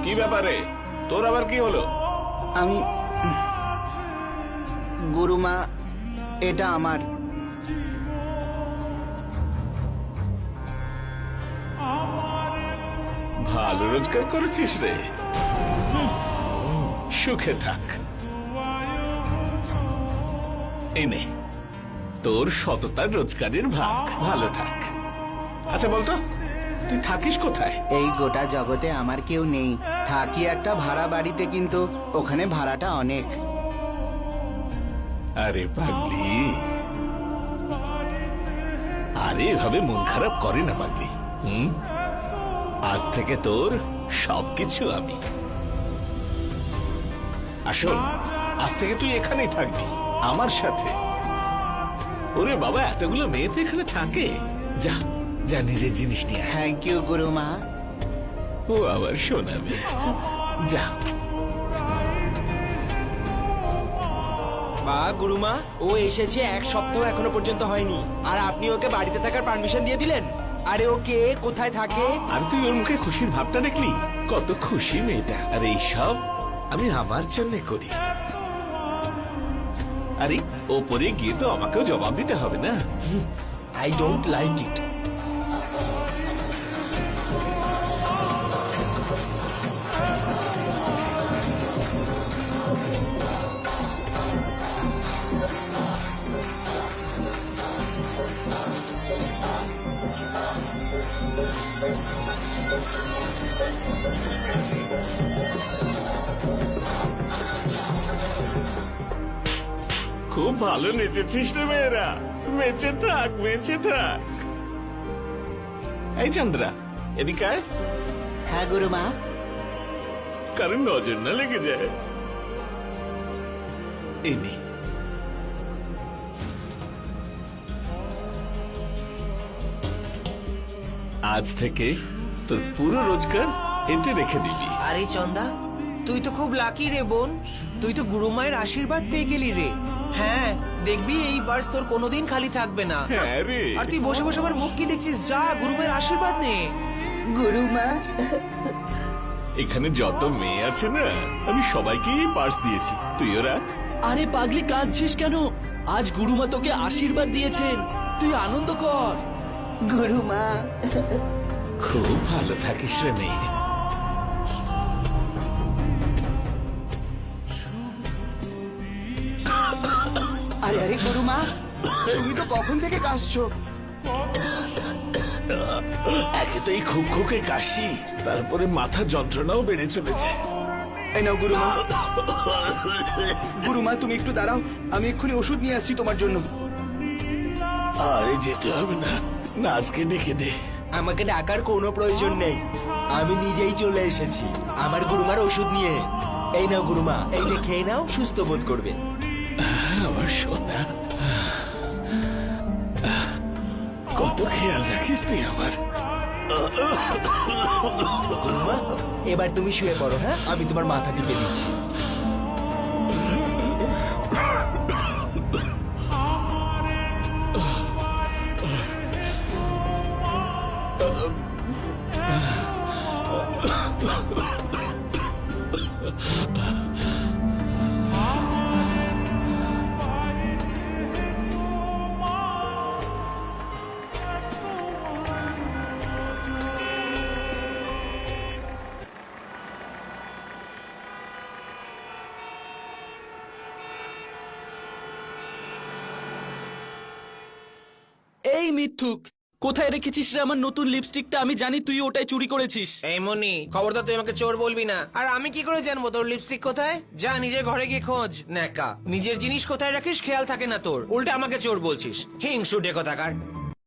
কি ব্যাপারে? তোর আবার কি হলো? আমি গুরুমা, এটা আমার। ভালো রোজগার করেছিস রে, সুখে থাক। এই নে তোর সততার রোজগারের ভাগ, ভালো থাক। আচ্ছা বলতো, তুই থাকিস কোথায়? এই গোটা জগতে আমার কেউ নেই, থাকি একটা ভাড়া বাড়িতে, কিন্তু ওখানে ভাড়াটা অনেক। আরে পাগলি, আরে এভাবে মন খারাপ করে না পাগলি। আজ থেকে তোর সবকিছু আমি। আসল আজ থেকে তুই এখানেই থাকবি আমার সাথে। ওরে বাবা, এতগুলো মেয়ে তো এখানে থাকে। যা যা, নিজের জিনিস নিয়ে আয়। Thank you গুরুমা। ও আবার শোনাবে, যা। বা গুরুমা, ও এসেছে 1 সপ্তাহ এখনো পর্যন্ত হয়নি, আর আপনি ওকে বাড়িতে থাকার পারমিশন দিয়ে দিলেন। আরে ও কে, কোথায় থাকে? আর তুই ওর মুখে খুশির ভাবটা দেখলি? কত খুশি মেয়েটা। আর এইসব আমি আমার জন্য করি। আরে ওপরে গিয়ে তো আমাকেও জবাব দিতে হবে না? I don't like it. খুব ভালো নেচেছিস রে মেয়েরা, বেঁচে থাক, বেঁচে থাক। এই চন্দ্রা, এদিকে আয়, হ্যাঁ গুরুমা। কারণ নজর না লেগে যায়। এই নে। আজ থেকে তোর পুরো রোজগার এতে রেখে দিবি। আরে চন্দা, তুই তো খুব লাকি রে বোন, তুই তো গুরুমায়ের আশীর্বাদ পেয়ে গেলি রে। হ্যাঁ, দেখবি এই পার্স তোর কোনোদিন খালি থাকবে না। হ্যাঁ রে। আর তুই বসে বসে আমার মুখ কি দেখছিস? যা, গুরুমায়ের আশীর্বাদ নে। গুরুমা, এখানে যত মেয়ে আছে না, আমি সবাইকেই পার্স দিয়েছি, তুইও রাখ। আরে পাগলি, কাঁদছিস কেন? আজ গুরুমা তোকে আশীর্বাদ দিয়েছেন, তুই আনন্দ কর। গুরুমা। খুব ভালো থাকিস রে মেয়ে। আরে আরে গুরুমা, তুমি তো কখন থেকে কাশছো? একে তো এই খুব খুকে কাশি, তারপরে মাথা যন্ত্রণাও বেড়ে চলেছে। এই নাও গুরুমা। গুরুমা, তুমি একটু দাঁড়াও, আমি এক্ষুনি ওষুধ নিয়ে আসছি তোমার জন্য। আরে যেতে হবে না, নাচকে ডেকে দে। আমাকে ডাকার কোনো প্রয়োজন নেই, আমি নিজেই চলে এসেছি আমার গুরুমার ওষুধ নিয়ে। এই নাও গুরুমা, এইটা খেয়ে নাও, সুস্থ বোধ করবে। আমার সোনা, কত খেয়াল রাখিস তুই আমার। গুরুমা, এবার তুমি শুয়ে পড়ো। হ্যাঁ, আমি তোমার মাথা টিপে দিচ্ছি। এই মিথ্যুক, কোথায় রেখেছিস রে আমার নতুন লিপস্টিকটা? আমি জানি তুই ওটাই চুরি করেছিস। এই মনি, খবরদার তুই আমাকে চোর বলবি না। আর আমি কি করে জানবো তোর লিপস্টিক কোথায়? যা নিজের ঘরে গিয়ে খোঁজ। ন্যাকা, নিজের জিনিস কোথায় রাখিস খেয়াল থাকে না তোর, উল্টে আমাকে চোর বলছিস। হিংসুটে কোথাকার।